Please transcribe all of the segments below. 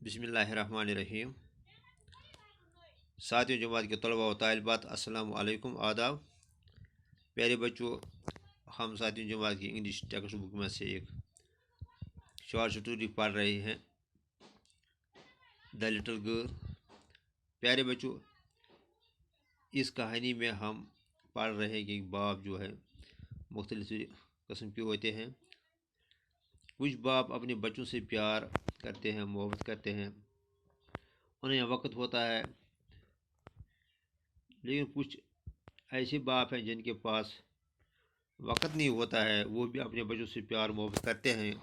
बिस्मिल्लाहिर्रहमानिर्रहीम। सातवीं जमात के तलबा व तालिबात अस्सलामु अलैकुम, आदाब। प्यारे बच्चों, हम सातवीं जमात की इंग्लिश टेक्स्ट बुक में से एक शॉर्ट स्टोरी पढ़ रहे हैं, द लिटिल गर्ल। प्यारे बच्चों, इस कहानी में हम पढ़ रहे हैं कि बाप जो है मुख्तलिफ किस्म के होते हैं। कुछ बाप अपने बच्चों से प्यार करते हैं, मोहब्बत करते हैं, उन्हें वक्त होता है। लेकिन कुछ ऐसे बाप हैं जिनके पास वक्त नहीं होता है, वो भी अपने बच्चों से प्यार मोहब्बत करते हैं,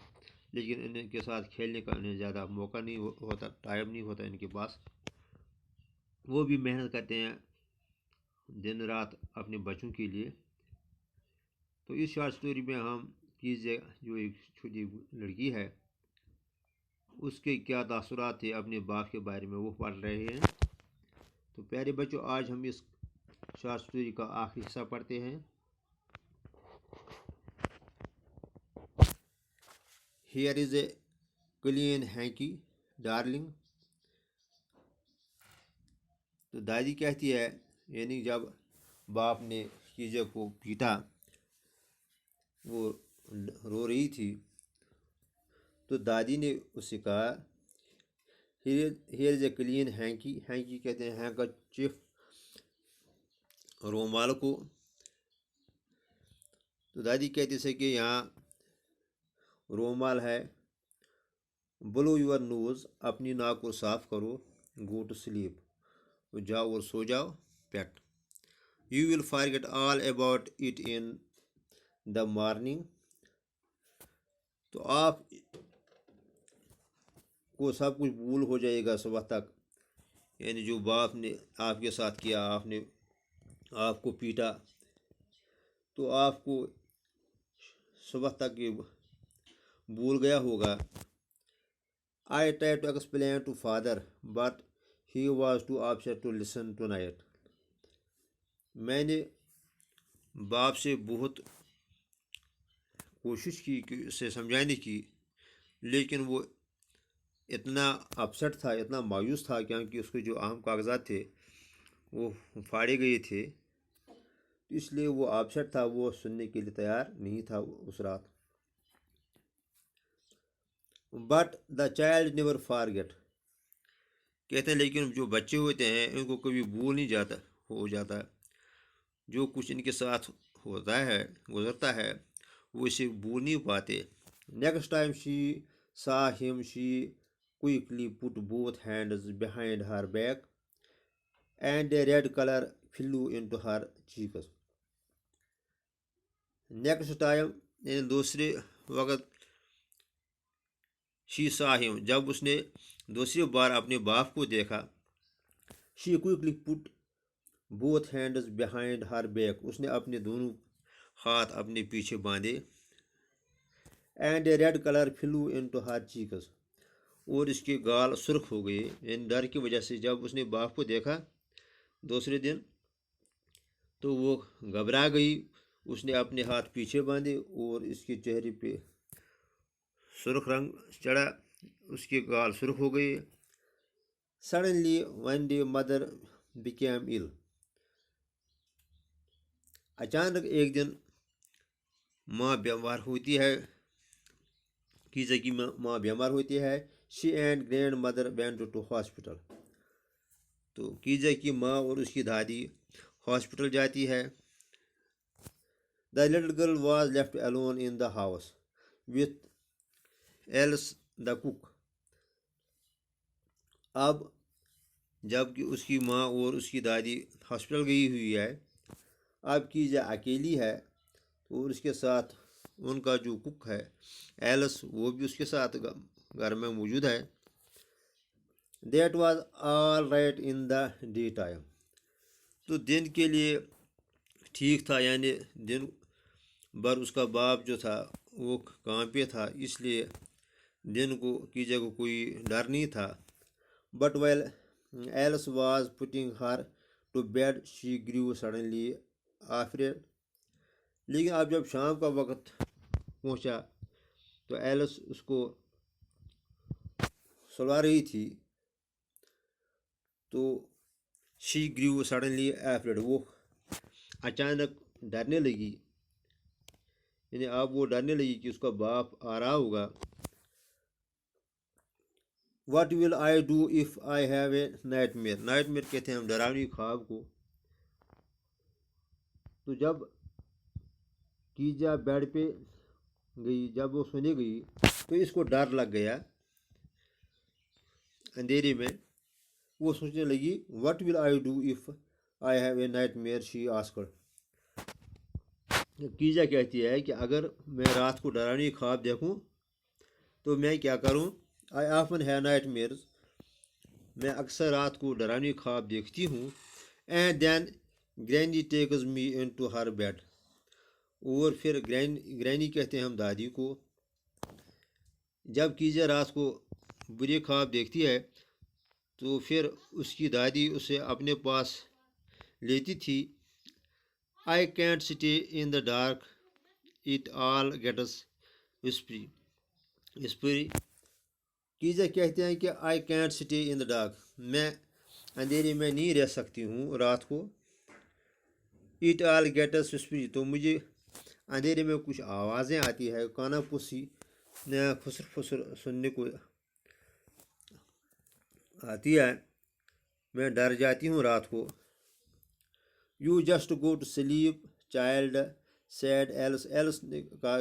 लेकिन इनके साथ खेलने का इन्हें ज़्यादा मौका नहीं होता, टाइम नहीं होता इनके पास। वो भी मेहनत करते हैं दिन रात अपने बच्चों के लिए। तो इस शॉर्ट स्टोरी में हम कीजिए जो एक छोटी लड़की है, उसके क्या तासुरात थे अपने बाप के बारे में, वो पढ़ रहे हैं। तो प्यारे बच्चों, आज हम इस शॉर्ट स्टोरी का आखिरी हिस्सा पढ़ते हैं। Here is a clean hanky darling. तो दादी कहती है, यानी जब बाप ने कीजे को पीटा, वो रो रही थी, तो दादी ने उससे कहा, here is a clean hanky. Hanky कहते हैं हैंकरचीफ, रुमाल को। तो दादी कहती है कि यहाँ रुमाल है। ब्लो योर नोज़, अपनी नाक को साफ करो। गो टू स्लीप, तो जाओ और सो जाओ। Pet, you will forget all about it in the morning. तो आप को सब कुछ भूल हो जाएगा सुबह तक। यानी जो बाप ने आपके साथ किया, आपने आपको पीटा, तो आपको सुबह तक ये भूल गया होगा। I try to explain to father but he was too upset to listen tonight. मैंने बाप से बहुत कोशिश की कि उसे समझाने की, लेकिन वो इतना अपसेट था, इतना मायूस था, क्योंकि उसके जो अहम कागजात थे वो फाड़े गए थे, इसलिए वो अपसेट था, वो सुनने के लिए तैयार नहीं था उस रात। But the child never forget. कहते हैं लेकिन जो बच्चे होते हैं इनको कभी भूल नहीं जाता हो जाता। जो कुछ इनके साथ होता है, गुजरता है, वो इसे भूल नहीं पाते। नेक्स्ट टाइम शी सा him she quickly put both hands behind her back and A red colour flu into her cheeks. Next time यानी दूसरे वक्त, शी सा हिम, जब उसने दूसरी बार अपने बाप को देखा, she quickly put both hands behind her back, उसने अपने दोनों हाथ अपने पीछे बांधे। And A red colour flu into her cheeks, और इसके गाल सुर्ख हो गए, यानी डर की वजह से। जब उसने बाप को देखा दूसरे दिन, तो वो घबरा गई, उसने अपने हाथ पीछे बांधे और इसके चेहरे पे सुर्ख रंग चढ़ा, उसके गाल सुर्ख हो गए। Suddenly one day mother became ill. अचानक एक दिन माँ बीमार होती है, कीज़ा की माँ बीमार होती है। She and grandmother went to hospital. तो कीज़ा की माँ और उसकी दादी हॉस्पिटल जाती है। The little girl was left alone in the house with else the cook. अब जबकि उसकी माँ और उसकी दादी हॉस्पिटल गई हुई है, अब कीज़ा अकेली है, और उसके साथ उनका जो कुक है एल्स, वो भी उसके साथ घर में मौजूद है। That was all right in the day time. तो दिन के लिए ठीक था, यानी दिन भर उसका बाप जो था वो काम पे था, इसलिए दिन को कीज़ा को कोई डर नहीं था। But well else was putting her to bed she grew suddenly afraid. लेकिन अब जब शाम का वक्त पहुंचा, तो एल्स उसको सुलवा रही थी तो शी ग्रू सडनली एफ्रेड, वो अचानक डरने लगी, यानी अब वो डरने लगी कि उसका बाप आ रहा होगा। What will I do if I have a nightmare? Nightmare कहते हैं हम डरावनी ख्वाब को। तो जब कीजा बेड पे गई, जब वो सोने गई तो इसको डर लग गया अंधेरे में। वो सोचने लगी What will I do if I have a nightmare? She asked. कीजा कहती है कि अगर मैं रात को डरावनी ख्वाब देखूं तो मैं क्या करूं। I often have nightmares, मैं अक्सर रात को डरावनी ख्वाब देखती हूँ। And then Granny takes me into her bed, और फिर ग्रैनी कहते हैं हम दादी को। जब कीजा रात को बुरी ख्वाब देखती है तो फिर उसकी दादी उसे अपने पास लेती थी। I can't stay in the dark, it all gets whispery. कीजा कहते हैं कि I can't stay in the dark, मैं अंधेरे में नहीं रह सकती हूँ रात को। It all gets whispery, तो मुझे अंधेरे में कुछ आवाज़ें आती है, काना पुसी फुसर फुसर सुनने को आती है, मैं डर जाती हूँ रात को। You just go to sleep, child said Alice ने कहा,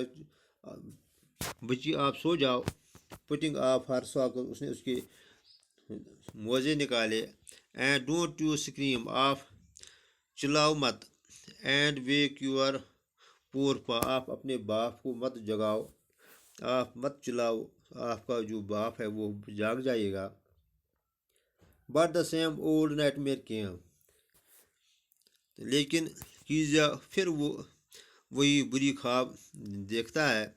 बच्ची आप सो जाओ। Putting off her socks, उसने उसके मोजे निकाले। And don't you scream, आप चिल्लाओ मत। And wake your poor pa, आप अपने बाप को मत जगाओ, आप मत चिल्लाओ, आपका जो बाप है वो जाग जाएगा। But the same old nightmare came, लेकिन कीजा फिर वही बुरी ख्वाब देखता है।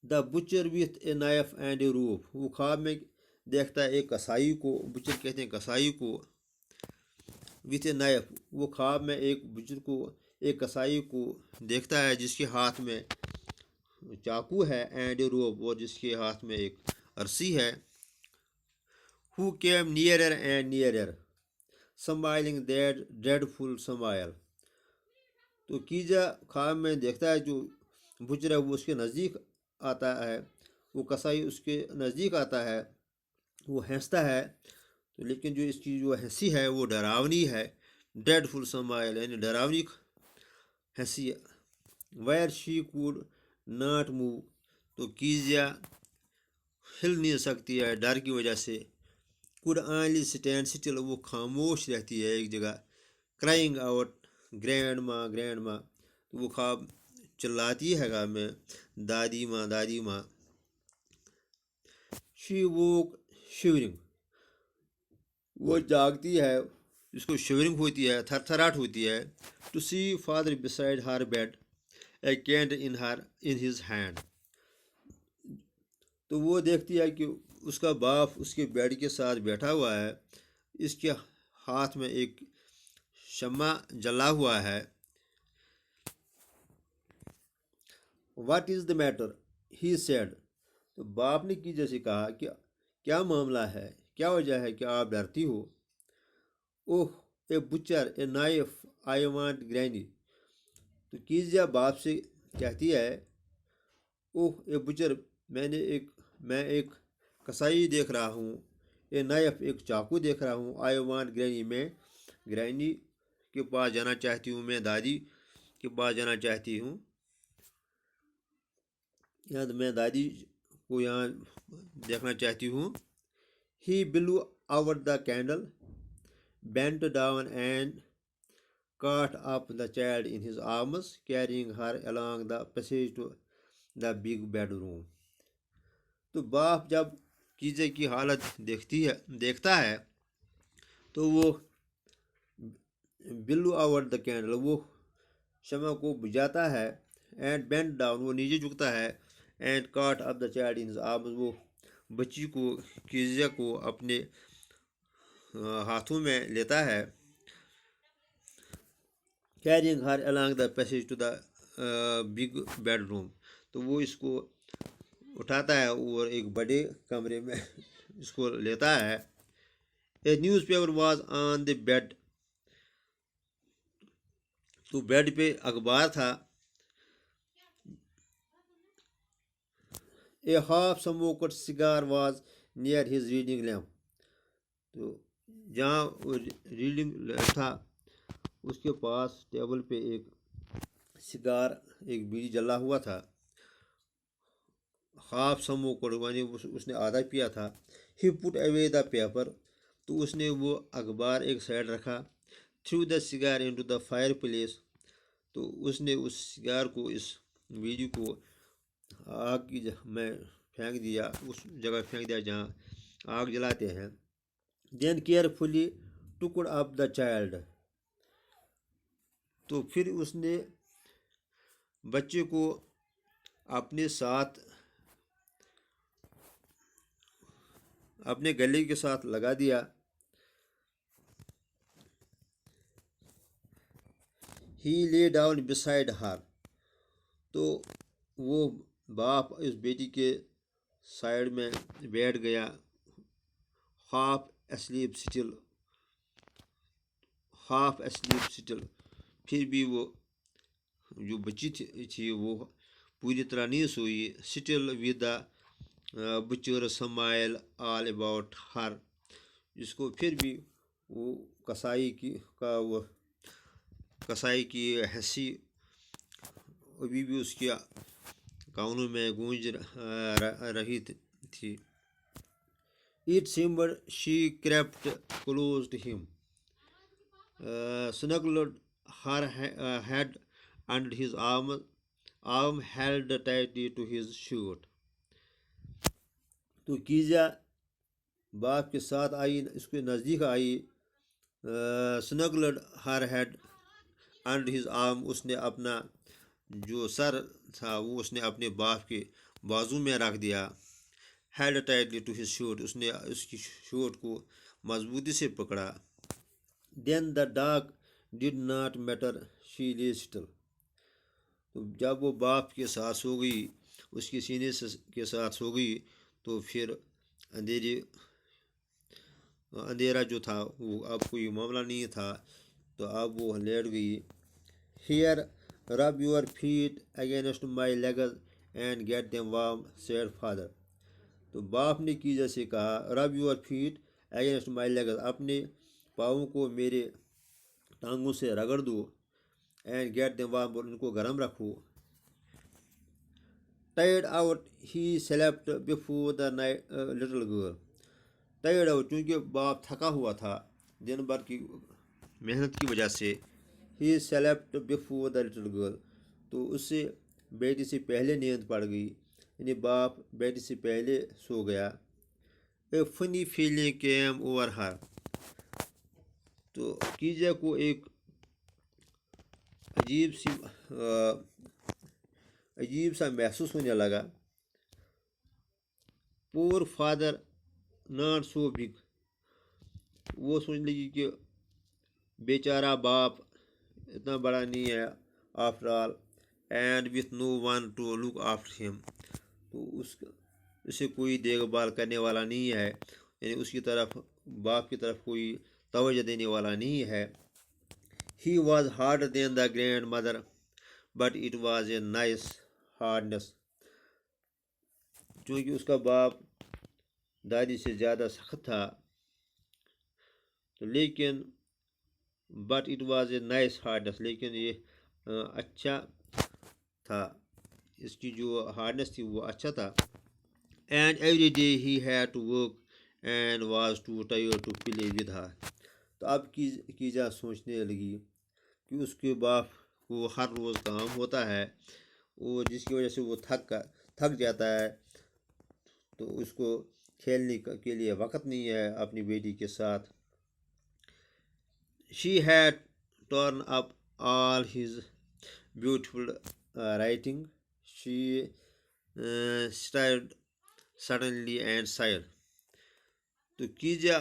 The butcher with a knife and a rope, वो ख्वाब में देखता है एक कसाई को, बुचर कहते हैं कसाई को। विथ ए नाइफ, वो ख्वाब में एक बुचर को, एक कसाई को देखता है जिसके हाथ में चाकू है। एंड ए रोप, और जिसके हाथ में एक अरसी है। Who came nearer and nearer, smiling that dreadful smile, तो कीजा ख्वाब में देखता है जो बुचर है वो उसके नज़दीक आता है, वो कसाई उसके नज़दीक आता है, वो हंसता है। तो लेकिन जो इसकी जो हंसी है वो डरावनी है। ड्रेडफुल स्माइल, यानी डरावनी हंसी। Where she could not move, तो कीजिया हिल नहीं सकती है डर की वजह से। कुड ऑनली स्टैंड स्टिल, वो खामोश रहती है एक जगह। क्राइंग आउट ग्रैंड माँ ग्रैंड माँ, तो वो ख्वाब चिल्लाती है गा में दादी माँ दादी माँ। शी वोक शिवरिंग, वो जागती है, जिसको शिवरिंग होती है, थरथराहट होती है। To see father beside her bed, a candle in his hand, तो वो देखती है कि उसका बाप उसके बेड के साथ बैठा हुआ है, इसके हाथ में एक शम्मा जला हुआ है। What is the matter? He said, तो बाप ने की जैसे कहा कि क्या मामला है, क्या वजह है कि आप डरती हो। Oh a butcher a knife I want granny, तो कीजिया बाप से कहती है, ओह ए बुचर मैं एक कसाई देख रहा हूँ। ए नाइफ एक चाकू देख रहा हूँ। आई वांट ग्रैनी, मैं ग्रैनी के पास जाना चाहती हूँ, मैं दादी के पास जाना चाहती हूँ। यहाँ मैं दादी को यहाँ देखना चाहती हूँ। He blew out the candle, bent down and caught up the child in his arms, carrying her along the passage to the big bedroom. तो बाप जब कीजे की हालत देखता है तो वो बिल्लू आउट द कैंडल, वो शमा को बुझाता है। एंड बेंट डाउन, वो नीचे झुकता है। एंड काट up the child in his arms, वो बच्ची को कीजिया को अपने हाथों में लेता है। Carrying her along the passage to the big bedroom, तो वो इसको اٹھاتا ہے اور ایک بڑے کمرے میں اس کو لیتا ہے. اے نیوز پیپر واز آن دی بیڈ. تو بیڈ پہ اخبار تھا. A half smoked cigar was near his reading lamp. تو جہاں ریڈنگ تھا اس کے پاس ٹیبل پہ ایک سگار ایک بیڑی جلا ہوا تھا. ہاف smoked یعنی اس نے آدھا پیا تھا. He put away the paper. تو اس نے وہ اخبار ایک سائڈ رکھا. Threw the cigar into the fireplace. تو اس نے اس سگار کو اس بیڑی کو آگ کی میں پھینک دیا, اس جگہ پھینک دیا جہاں آگ جلاتے ہیں. دین کیئرفلی ٹکڈ اپ دا چائلڈ. تو پھر اس نے بچے کو اپنے ساتھ اپنے گلے کے ساتھ لگا دیا. ہی لے ڈاؤن بسائڈ ہر. تو وہ باپ اس بیٹی کے سائڈ میں بیٹھ گیا. Half asleep still. پھر بھی وہ جو بچی تھی وہ پوری طرح نہیں سوئی. Still with the butcher smile all about her. جس کو پھر بھی وہ کسائی کی ہنسی ابھی بھی اس کے کانوں میں گونج رہی تھی. It seemed she crept close to him, snuggled her head under his arm held tightly to his shirt. تو کیجا باپ کے ساتھ آئی, اس کے نزدیک آئی. snuggled her head under his arm. اس نے اپنا جو سر تھا وہ اس نے اپنے باپ کے بازو میں رکھ دیا. held tightly to his shirt. اس نے اس کی شورٹ کو مضبوطی سے پکڑا. then the dog did not matter, she lay still. تو جب وہ باپ کے ساتھ سو گئی, اس کے سینے کے ساتھ سو گئی, تو پھر اندھیرا جو تھا وہ اب کوئی معاملہ نہیں تھا, تو اب وہ لیٹ گئی. here rub your feet against my legs and get them warm, said father. تو باپ نے کی جیسے کہا, rub your feet against my legs. اپنے پاؤں کو میرے ٹانگوں سے رگڑ دو. and get them warm. اور ان کو گرم رکھو. tired out he slept before the little girl. tired out چونکہ باپ تھکا ہوا تھا دن بھر کی محنت کی وجہ سے. he slept before the little girl. تو اس سے بیٹی سے پہلے نیند پڑ گئی, یعنی باپ بیٹی سے پہلے سو گیا. a funny feeling came over her. تو کیجا کو ایک عجیب سا محسوس ہونے لگا. poor father not so big. وہ سوچنے لگی کہ بیچارہ باپ اتنا بڑا نہیں ہے after all, and with no one to look after him. تو اسے کوئی دیکھ بھال کرنے والا نہیں ہے, یعنی اس کی طرف باپ کی طرف کوئی توجہ دینے والا نہیں ہے. he was harder than the grandmother, but it was a nice hardness. چونکہ اس کا باپ دادی سے زیادہ سخت تھا, تو لیکن but it was a nice hardness. لیکن یہ اچھا تھا, اس کی جو ہارڈنس تھی وہ اچھا تھا. and every day he had to work and was too tired to play with her. تو اب کیجا سوچنے لگی کہ اس کے باپ کو ہر روز کام ہوتا ہے, اور جس کی وجہ سے وہ تھک جاتا ہے, تو اس کو کھیلنے کے لیے وقت نہیں ہے اپنی بیٹی کے ساتھ. she had torn up all his beautiful writing. she stirred suddenly and sighed. تو کیجا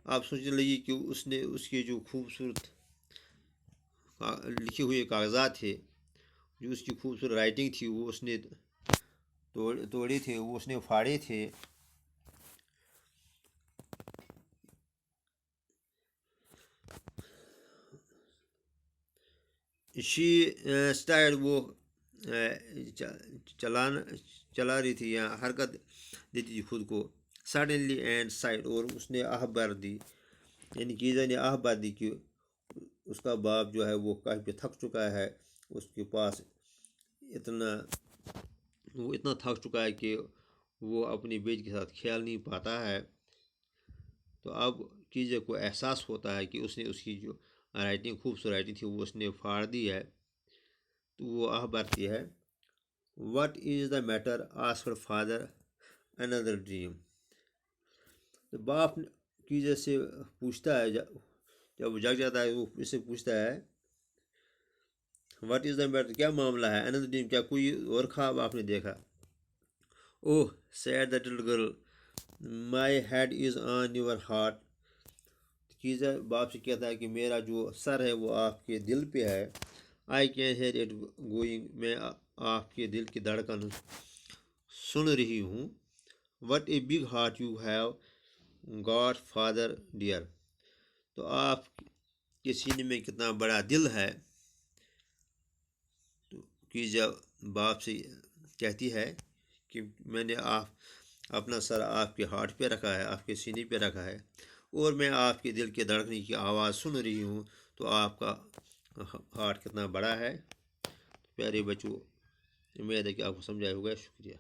آپ سوچنے لگی کہ اس نے اس کے جو خوبصورت لکھے ہوئے کاغذات تھے, جو اس کی خوبصورت رائٹنگ تھی, وہ اس نے توڑے تھے، وہ اس نے پھاڑے تھے. شی اسٹائل، وہ چلا رہی تھی یا حرکت دیتی تھی خود کو. سڈنلی اینڈ سائڈ، اور اس نے آہ بھر دی، یعنی چیزیں نے آہ بھر دی کہ اس کا باپ جو ہے وہ کافی تھک چکا ہے. اس کے پاس وہ اتنا تھک چکا ہے کہ وہ اپنی بیٹی کے ساتھ کھیل نہیں پاتا ہے. تو اب چیزیں کو احساس ہوتا ہے کہ اس نے اس کی جو رائٹنگ، خوبصورت رائٹنگ تھی، وہ اس نے پھاڑ دی ہے. تو وہ آہ بھرتی ہے. What is the matter asked father another dream. تو باپ چیزیں سے پوچھتا ہے، جب وہ جگ جاتا ہے وہ اس سے پوچھتا ہے واٹ از دا میٹر، کیا معاملہ ہے. اندر ڈریم، کیا کوئی اور خواب آپ نے دیکھا. Oh said the little girl, my head is on your heart. چیزیں باپ سے کہتا ہے کہ میرا جو سر ہے وہ آپ کے دل پہ ہے. I can hear it going, میں آپ کے دل کی دھڑکن سن رہی ہوں. What a big heart you have got father dear. تو آپ کے سینے میں کتنا بڑا دل ہے. تو چیزیں باپ سے کہتی ہے کہ میں نے اپنا سر آپ کے ہارٹ پہ رکھا ہے، آپ کے سینے پہ رکھا ہے، اور میں آپ کے دل کے دھڑکنے کی آواز سن رہی ہوں. تو آپ کا ہارٹ کتنا بڑا ہے. پیارے بچوں، امید ہے کہ آپ کو سمجھایا ہوگا. شکریہ.